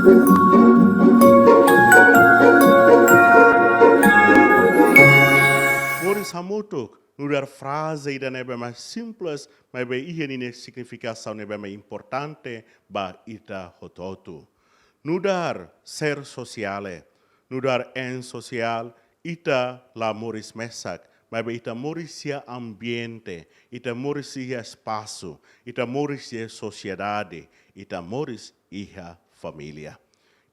Moris hamutuk, nudar frase ida nebe mais simples, mas be ihe ni significação nebe mais importante ba ita hototu. Nudar ser sociale, nudar en social, ita la moris mesak, mas be ita morisia ambiente, ita morisia espaço, ita morisia sociedade, ita moris iha família.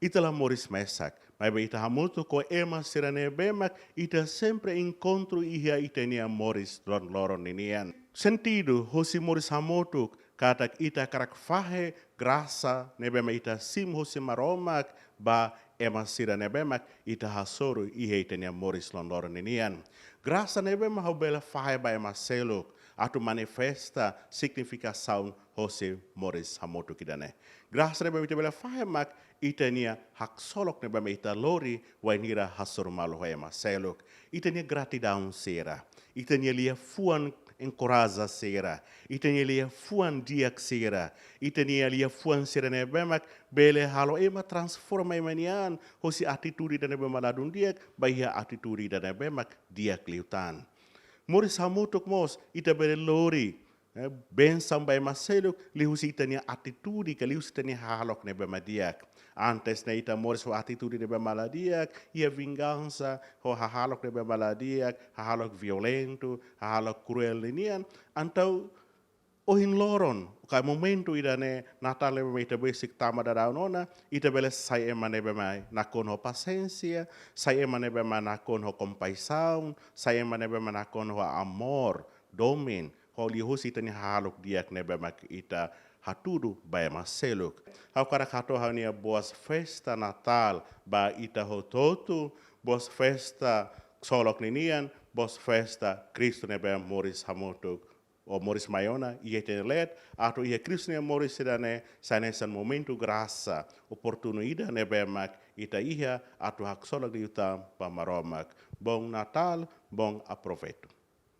Ita la moris mesak, mas ita hamutu ko ema sirane bemak, ita sempre encontro iha itenia moris loron ninian. Sentido, hosi moris hamutuk, katak ita karak fahe graça nebema ita sim hosi maromak, ba ema sirane bemak, ita hasoro iha itenia moris loron ninian. Graça nebema haubela fahe ba ema seluk, atu manifesta significação hosi moris hamutuk idane. Graça nebema ita bela fahe mak, itania hak solok ne bama ita lori wainira hasur malu ema seluk. Itania gratidão sera. Itania lia fuan encoraja sera. Itania lia fuan diak sera. Itania lia fuan sera ne bemak bele halo ema transforma emanian hosi atitude da ne bema ladun diak bahia atitude da ne bemak diak liutan. Moris hamutuk mos ita bele lori. Bensam by maseluk lihusi itania atitude que lihusi itania halok ne bema diak. Antes na ita moris ho atitude de bemaladiak, ia vingança, ho hahalok de bemaladiak, hahalok violento, hahalok cruel linian, antau ohin loron, kai momento ida ne Natal ne ita basic tama da daunona, ita bele sai ema ne bema nakon ho paciência, sai ema ne bema nakon ho compaixão, sai ema ne bema nakon ho amor, domin, ho lihusi itania hahalok diak ne bema ita hatudu ba maseluk. Hau karakato hania boas festa Natal ba ita hototu, boas festa solok ninian, boas festa Cristo nebe moris hamutuk o moris maiona ia tenet atau ia Cristo ne moris sedane sanesan momento graça oportunidade nebe mak ita ia atau hak solok diutam pa maromak. Bom Natal, bom aproveito.